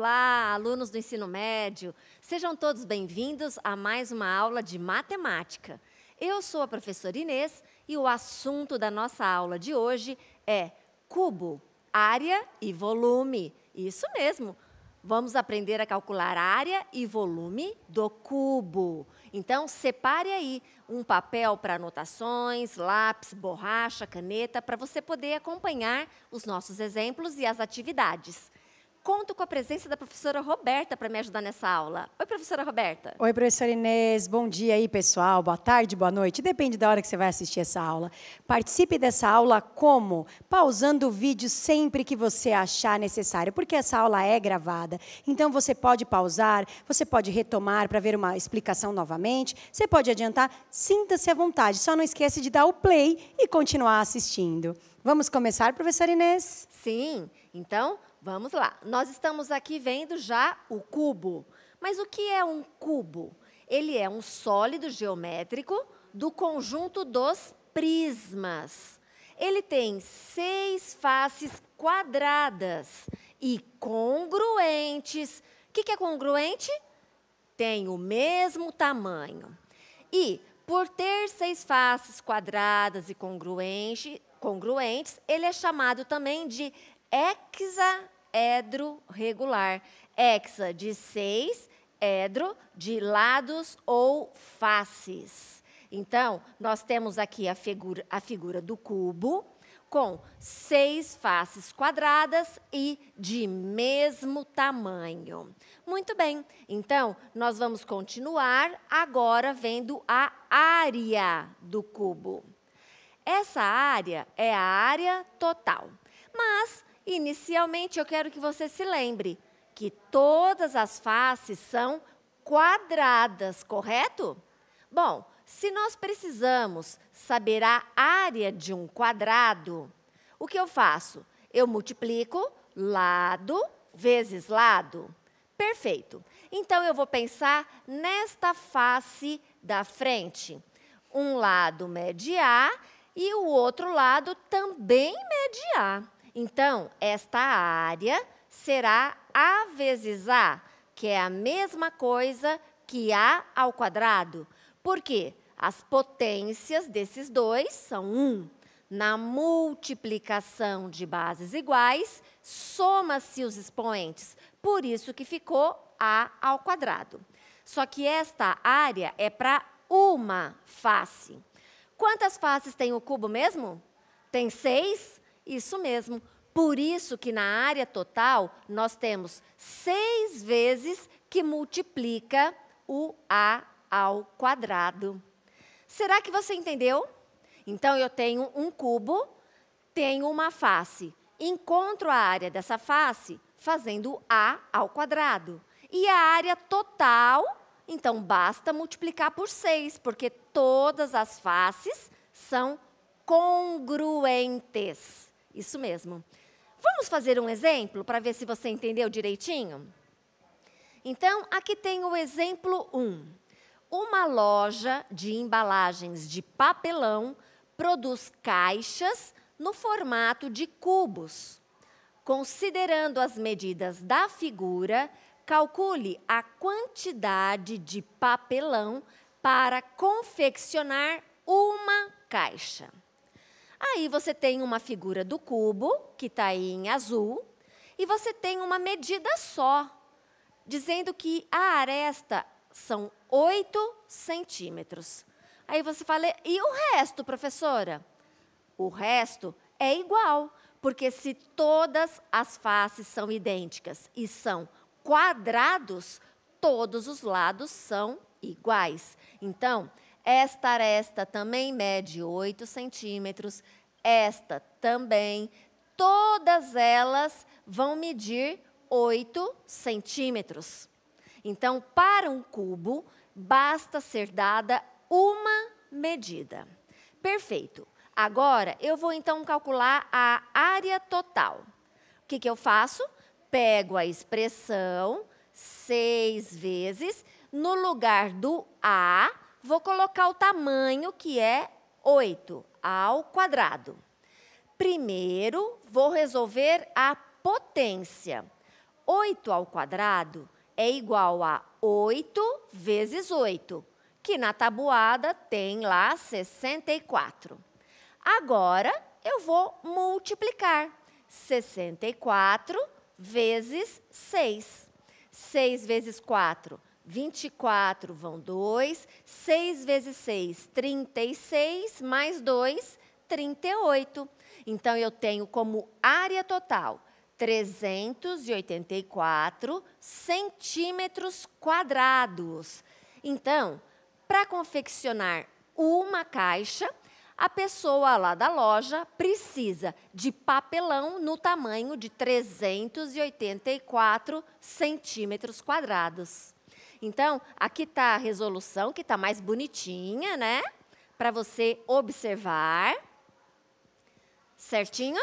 Olá, alunos do ensino médio. Sejam todos bem-vindos a mais uma aula de matemática. Eu sou a professora Inês e o assunto da nossa aula de hoje é cubo, área e volume. Isso mesmo. Vamos aprender a calcular área e volume do cubo. Então, separe aí um papel para anotações, lápis, borracha, caneta, para você poder acompanhar os nossos exemplos e as atividades. Conto com a presença da professora Roberta para me ajudar nessa aula. Oi, professora Roberta. Oi, professora Inês. Bom dia aí, pessoal. Boa tarde, boa noite. Depende da hora que você vai assistir essa aula. Participe dessa aula como? Pausando o vídeo sempre que você achar necessário, porque essa aula é gravada. Então, você pode pausar, você pode retomar para ver uma explicação novamente, você pode adiantar. Sinta-se à vontade. Só não esqueça de dar o play e continuar assistindo. Vamos começar, professora Inês? Sim, então vamos lá. Nós estamos aqui vendo já o cubo. Mas o que é um cubo? Ele é um sólido geométrico do conjunto dos prismas. Ele tem 6 faces quadradas e congruentes. O que é congruente? Tem o mesmo tamanho. E, por ter 6 faces quadradas e congruentes, ele é chamado também de hexaedro regular. Hexa de 6, edro de lados ou faces. Então, nós temos aqui a figura do cubo com 6 faces quadradas e de mesmo tamanho. Muito bem, então, nós vamos continuar agora vendo a área do cubo. Essa área é a área total, mas, inicialmente, eu quero que você se lembre que todas as faces são quadradas, correto? Bom, se nós precisamos saber a área de um quadrado, o que eu faço? Eu multiplico lado vezes lado. Perfeito. Então, eu vou pensar nesta face da frente. Um lado mede A e o outro lado também mede A. Então, esta área será A vezes A, que é a mesma coisa que A ao quadrado. Por quê? As potências desses dois são 1. Na multiplicação de bases iguais, soma-se os expoentes. Por isso que ficou A ao quadrado. Só que esta área é para uma face. Quantas faces tem o cubo mesmo? Tem 6? Isso mesmo. Por isso que na área total, nós temos 6 vezes que multiplica o A ao quadrado. Será que você entendeu? Então, eu tenho um cubo, tenho uma face. Encontro a área dessa face fazendo A ao quadrado. E a área total, então, basta multiplicar por 6, porque todas as faces são congruentes. Isso mesmo. Vamos fazer um exemplo para ver se você entendeu direitinho? Então, aqui tem o exemplo 1. Uma loja de embalagens de papelão produz caixas no formato de cubos. Considerando as medidas da figura, calcule a quantidade de papelão para confeccionar uma caixa. Aí você tem uma figura do cubo, que está aí em azul, e você tem uma medida só, dizendo que a aresta são 8 centímetros. Aí você fala, e o resto, professora? O resto é igual, porque se todas as faces são idênticas e são quadrados, todos os lados são iguais. Então, esta aresta também mede 8 centímetros, esta também, todas elas vão medir 8 centímetros. Então, para um cubo, basta ser dada uma medida. Perfeito. Agora, eu vou então calcular a área total. O que eu faço? Pego a expressão 6 vezes, no lugar do A, vou colocar o tamanho, que é 8 ao quadrado. Primeiro, vou resolver a potência. 8 ao quadrado é igual a 8 vezes 8, que na tabuada tem lá 64. Agora, eu vou multiplicar 64 vezes 6. 6 vezes 4, 24, vão 2. 6 vezes 6, 36, mais 2, 38. Então, eu tenho como área total 384 centímetros quadrados. Então, para confeccionar uma caixa, a pessoa lá da loja precisa de papelão no tamanho de 384 centímetros quadrados. Então, aqui está a resolução, que está mais bonitinha, né? Para você observar. Certinho?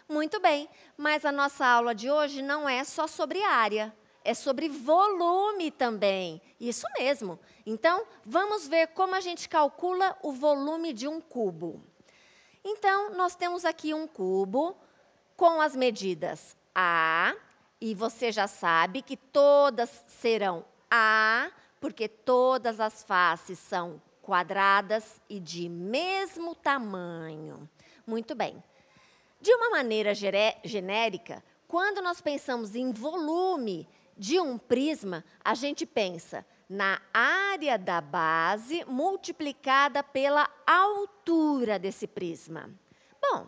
Muito bem, mas a nossa aula de hoje não é só sobre área, é sobre volume também. Isso mesmo. Então, vamos ver como a gente calcula o volume de um cubo. Então, nós temos aqui um cubo com as medidas A, e você já sabe que todas serão A, porque todas as faces são quadradas e de mesmo tamanho. Muito bem. De uma maneira genérica, quando nós pensamos em volume de um prisma, a gente pensa na área da base multiplicada pela altura desse prisma. Bom,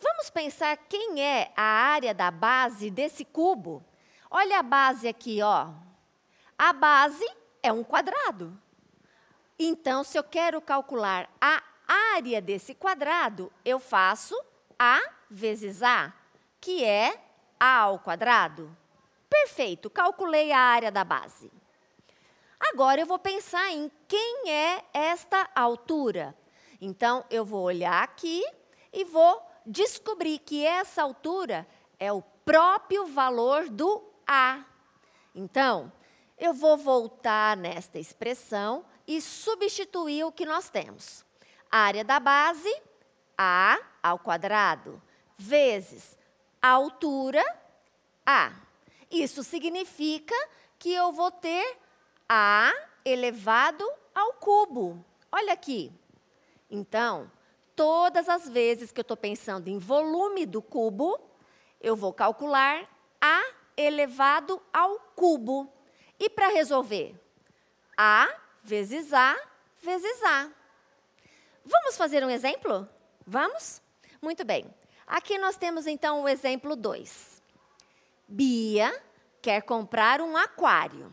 vamos pensar quem é a área da base desse cubo. Olha a base aqui, ó. A base é um quadrado. Então, se eu quero calcular a área desse quadrado, eu faço A vezes A, que é A ao quadrado. Perfeito, calculei a área da base. Agora, eu vou pensar em quem é esta altura. Então, eu vou olhar aqui e vou descobrir que essa altura é o próprio valor do A. Então, eu vou voltar nesta expressão e substituir o que nós temos. A área da base, A ao quadrado, vezes a altura, A. Isso significa que eu vou ter A elevado ao cubo. Olha aqui. Então, todas as vezes que eu estou pensando em volume do cubo, eu vou calcular A elevado ao cubo. E para resolver? A vezes A vezes A. Vamos fazer um exemplo? Vamos? Muito bem. Aqui nós temos, então, o exemplo 2. Bia quer comprar um aquário.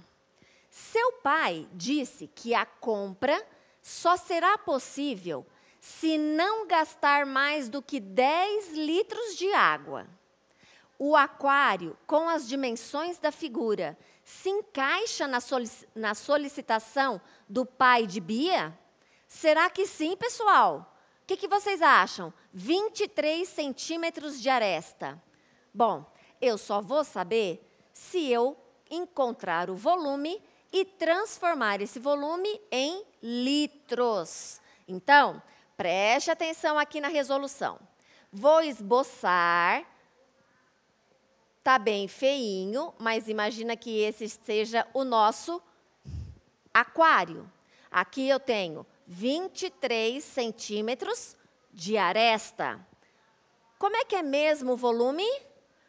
Seu pai disse que a compra só será possível se não gastar mais do que 10 litros de água. O aquário, com as dimensões da figura, se encaixa na solicitação do pai de Bia? Será que sim, pessoal? O que vocês acham? 23 centímetros de aresta. Bom, eu só vou saber se eu encontrar o volume e transformar esse volume em litros. Então, preste atenção aqui na resolução. Vou esboçar. Tá bem feinho, mas imagina que esse seja o nosso aquário. Aqui eu tenho 23 centímetros de aresta. Como é que é mesmo o volume?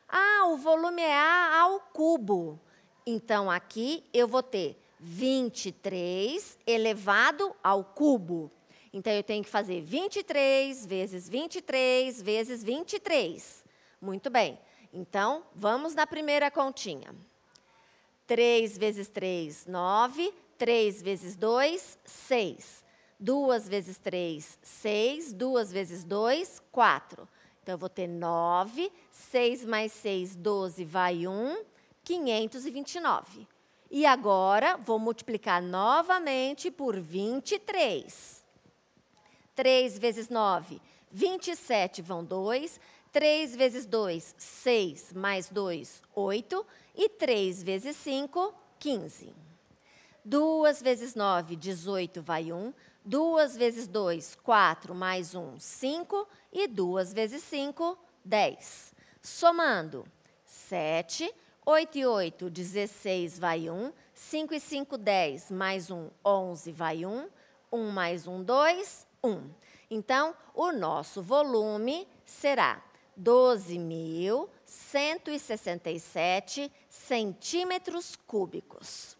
Ah, o volume é A ao cubo. Então, aqui eu vou ter 23 elevado ao cubo. Então, eu tenho que fazer 23 vezes 23 vezes 23. Muito bem. Então, vamos na primeira continha. 3 vezes 3, 9. 3 vezes 2, 6. 2 vezes 3, 6. 2 vezes 2, 4. Então, eu vou ter 9. 6 mais 6, 12, vai 1. 529. E agora, vou multiplicar novamente por 23. 3 vezes 9, 27, vão 2. 3 vezes 2, 6, mais 2, 8. E 3 vezes 5, 15. 2 vezes 9, 18, vai 1. 2 vezes 2, 4, mais 1, 5. E 2 vezes 5, 10. Somando, 7. 8 e 8, 16 vai 1. 5 e 5, 10, mais 1, 11 vai 1. 1 mais 1, 2, 1. Então, o nosso volume será 12.167 centímetros cúbicos.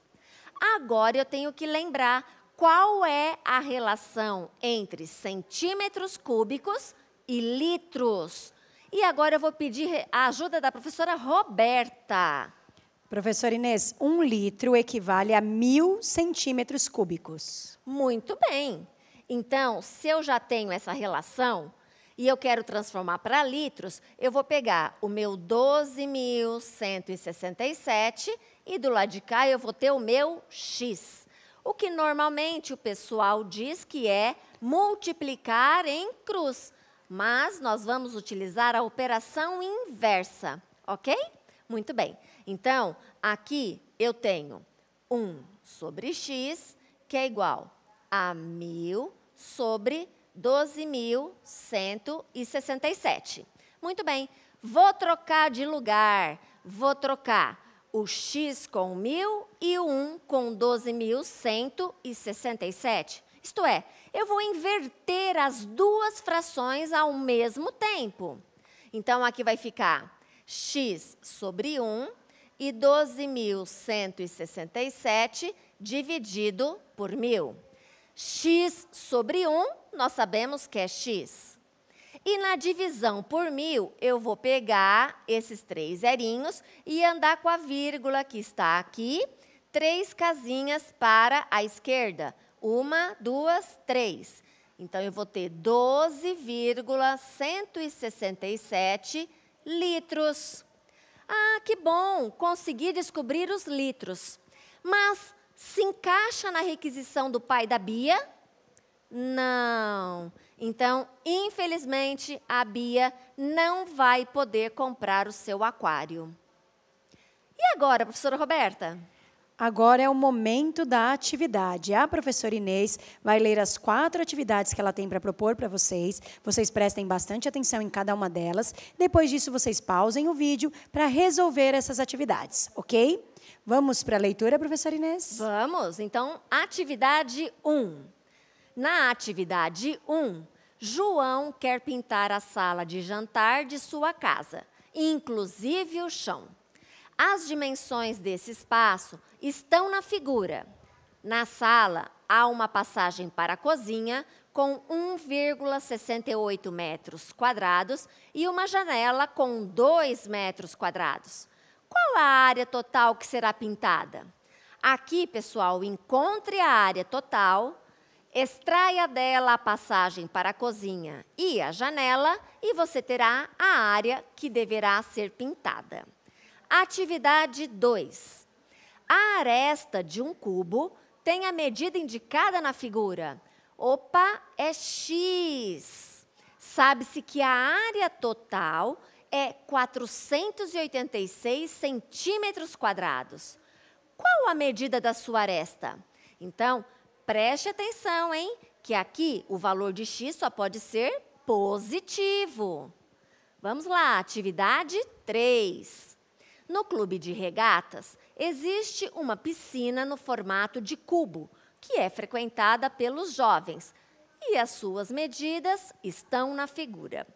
Agora, eu tenho que lembrar qual é a relação entre centímetros cúbicos e litros. E agora eu vou pedir a ajuda da professora Roberta. Professora Inês, 1 litro equivale a 1.000 centímetros cúbicos. Muito bem. Então, se eu já tenho essa relação e eu quero transformar para litros, eu vou pegar o meu 12.167 e do lado de cá eu vou ter o meu X. O que normalmente o pessoal diz que é multiplicar em cruz. Mas nós vamos utilizar a operação inversa, ok? Muito bem. Então, aqui eu tenho 1 sobre x, que é igual a 1.000 sobre 12.167. Muito bem. Vou trocar de lugar. Vou trocar o x com 1.000 e o 1 com 12.167. Isto é, eu vou inverter as duas frações ao mesmo tempo. Então, aqui vai ficar x sobre 1 e 12.167 dividido por 1.000. X sobre 1, nós sabemos que é x. E na divisão por 1.000, eu vou pegar esses 3 zerinhos e andar com a vírgula que está aqui, 3 casinhas para a esquerda. 1, 2, 3. Então, eu vou ter 12,167 litros. Ah, que bom! Consegui descobrir os litros. Mas se encaixa na requisição do pai da Bia? Não. Então, infelizmente, a Bia não vai poder comprar o seu aquário. E agora, professora Roberta? Agora é o momento da atividade. A professora Inês vai ler as 4 atividades que ela tem para propor para vocês. Vocês prestem bastante atenção em cada uma delas. Depois disso, vocês pausem o vídeo para resolver essas atividades, ok? Vamos para a leitura, professora Inês? Vamos. Então, atividade 1. Na atividade 1, João quer pintar a sala de jantar de sua casa, inclusive o chão. As dimensões desse espaço estão na figura. Na sala, há uma passagem para a cozinha com 1,68 metros quadrados e uma janela com 2 metros quadrados. Qual a área total que será pintada? Aqui, pessoal, encontre a área total, extraia dela a passagem para a cozinha e a janela e você terá a área que deverá ser pintada. Atividade 2. A aresta de um cubo tem a medida indicada na figura. Opa, é x. Sabe-se que a área total é 486 centímetros quadrados. Qual a medida da sua aresta? Então, preste atenção, hein? Que aqui o valor de x só pode ser positivo. Vamos lá, atividade 3. No clube de regatas, existe uma piscina no formato de cubo, que é frequentada pelos jovens, e as suas medidas estão na figura.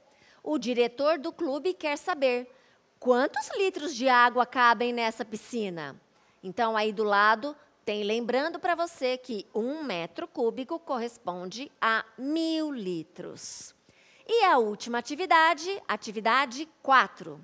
O diretor do clube quer saber quantos litros de água cabem nessa piscina. Então, aí do lado, tem lembrando para você que 1 metro cúbico corresponde a 1.000 litros. E a última atividade, atividade 4.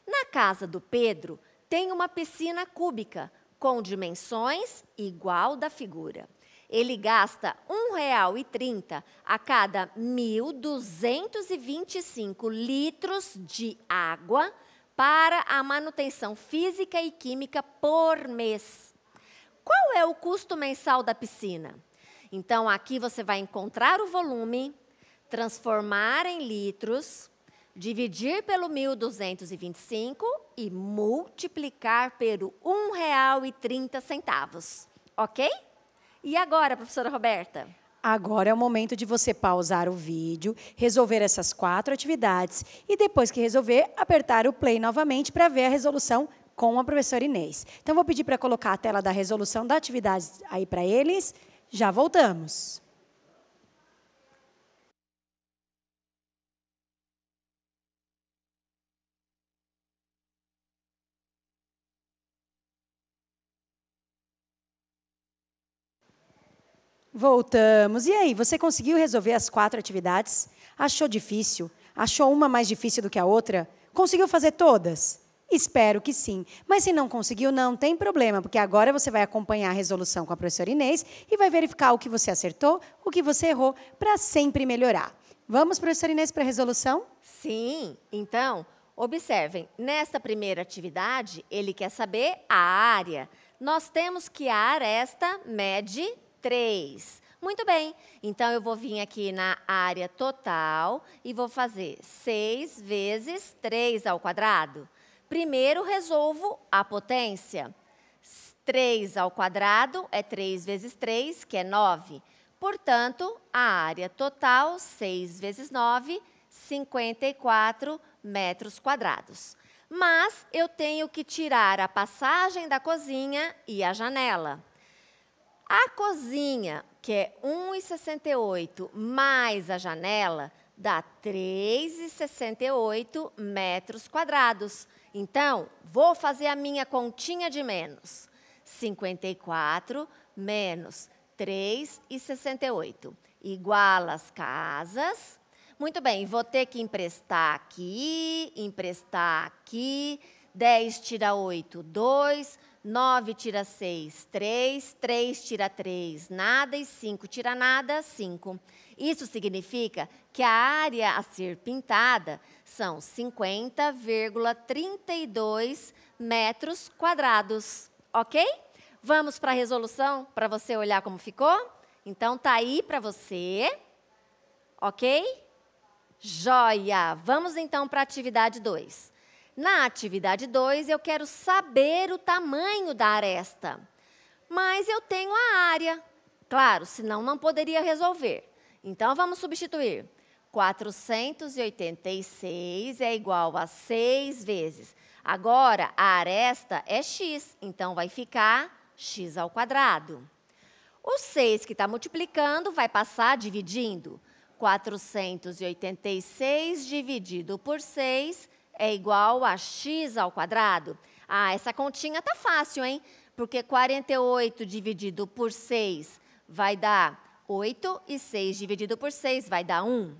Na casa do Pedro, tem uma piscina cúbica, com dimensões igual da figura. Ele gasta R$ 1,30 a cada 1.225 litros de água para a manutenção física e química por mês. Qual é o custo mensal da piscina? Então, aqui você vai encontrar o volume, transformar em litros, dividir pelo 1.225 e multiplicar pelo R$ 1,30, ok? E agora, professora Roberta? Agora é o momento de você pausar o vídeo, resolver essas 4 atividades e depois que resolver, apertar o play novamente para ver a resolução com a professora Inês. Então, vou pedir para colocar a tela da resolução da atividade aí para eles. Já voltamos. Voltamos. E aí, você conseguiu resolver as 4 atividades? Achou difícil? Achou uma mais difícil do que a outra? Conseguiu fazer todas? Espero que sim. Mas se não conseguiu, não tem problema, porque agora você vai acompanhar a resolução com a professora Inês e vai verificar o que você acertou, o que você errou, para sempre melhorar. Vamos, professora Inês, para a resolução? Sim. Então, observem, nesta primeira atividade, ele quer saber a área. Nós temos que a aresta mede 3. Muito bem, então eu vou vir aqui na área total e vou fazer 6 vezes 3 ao quadrado. Primeiro resolvo a potência. 3 ao quadrado é 3 vezes 3, que é 9. Portanto, a área total, 6 vezes 9, 54 metros quadrados. Mas eu tenho que tirar a passagem da cozinha e a janela. A cozinha, que é 1,68 mais a janela, dá 3,68 metros quadrados. Então, vou fazer a minha continha de menos. 54 menos 3,68 igual às casas. Muito bem, vou ter que emprestar aqui. 10 tira 8, 2. 9 tira 6, 3. 3 tira 3, nada. E 5 tira nada, 5. Isso significa que a área a ser pintada são 50,32 metros quadrados. Ok? Vamos para a resolução para você olhar como ficou? Então, tá aí para você. Ok? Joia! Vamos então para a atividade 2. Na atividade 2, eu quero saber o tamanho da aresta. Mas eu tenho a área. Claro, senão não poderia resolver. Então, vamos substituir. 486 é igual a 6 vezes. Agora, a aresta é x, então vai ficar x ao quadrado. O 6 que está multiplicando vai passar dividindo. 486 dividido por 6 é igual a x ao quadrado. Ah, essa continha tá fácil, hein? Porque 48 dividido por 6 vai dar 8 e 6 dividido por 6 vai dar 1.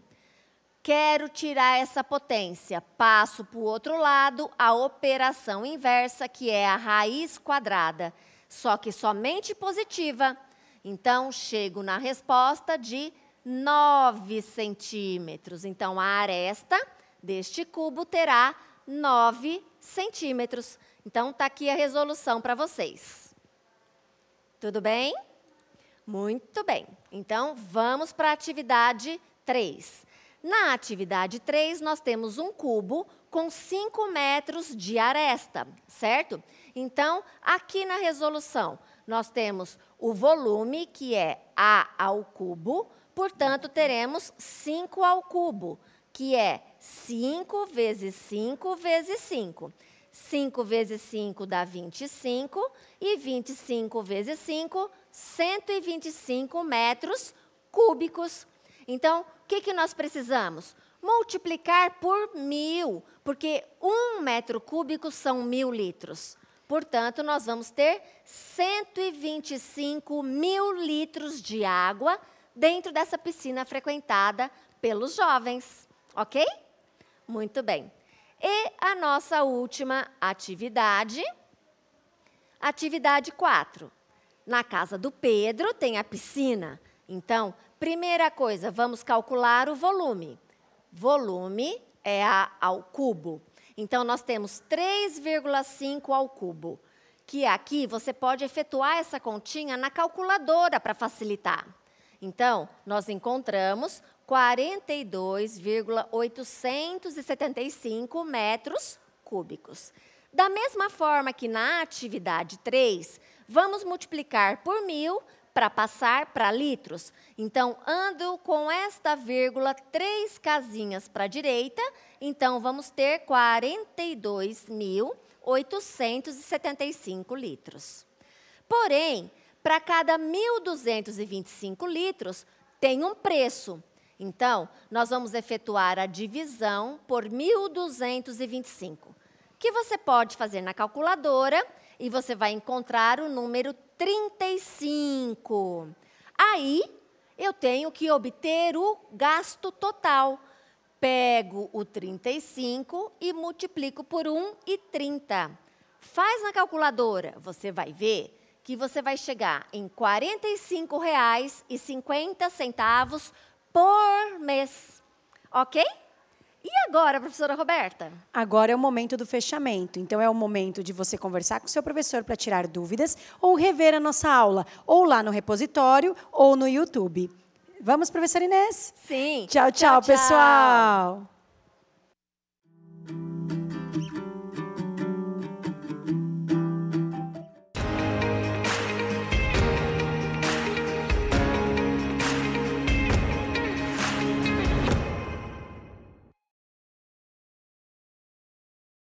Quero tirar essa potência. Passo para o outro lado a operação inversa, que é a raiz quadrada, só que somente positiva. Então, chego na resposta de 9 centímetros. Então, a aresta deste cubo terá 9 centímetros. Então, está aqui a resolução para vocês. Tudo bem? Muito bem. Então, vamos para a atividade 3. Na atividade 3, nós temos um cubo com 5 metros de aresta, certo? Então, aqui na resolução, nós temos o volume, que é A ao cubo, portanto, teremos 5 ao cubo, que é 5 vezes 5 vezes 5. 5 vezes 5 dá 25, e 25 vezes 5, 125 metros cúbicos. Então, o que nós precisamos? Multiplicar por 1000, porque 1 metro cúbico são 1000 litros. Portanto, nós vamos ter 125 mil litros de água dentro dessa piscina frequentada pelos jovens. Ok? Muito bem. E a nossa última atividade, atividade 4. Na casa do Pedro tem a piscina. Então, primeira coisa, vamos calcular o volume. Volume é A ao cubo. Então, nós temos 3,5 ao cubo, que aqui você pode efetuar essa continha na calculadora para facilitar. Então, nós encontramos 42,875 metros cúbicos. Da mesma forma que na atividade 3, vamos multiplicar por 1000 para passar para litros. Então, ando com esta vírgula 3 casinhas para a direita, então vamos ter 42.000 875 litros. Porém, para cada 1.225 litros, tem um preço. Então, nós vamos efetuar a divisão por 1.225, que você pode fazer na calculadora e você vai encontrar o número 35. Aí, eu tenho que obter o gasto total. Pego o 35 e multiplico por 1,30. Faz na calculadora, você vai ver que você vai chegar em R$ 45,50 por mês. Ok? E agora, professora Roberta? Agora é o momento do fechamento. Então, é o momento de você conversar com o seu professor para tirar dúvidas ou rever a nossa aula, ou lá no repositório ou no YouTube. Vamos, professora Inês? Sim. Tchau, tchau, pessoal!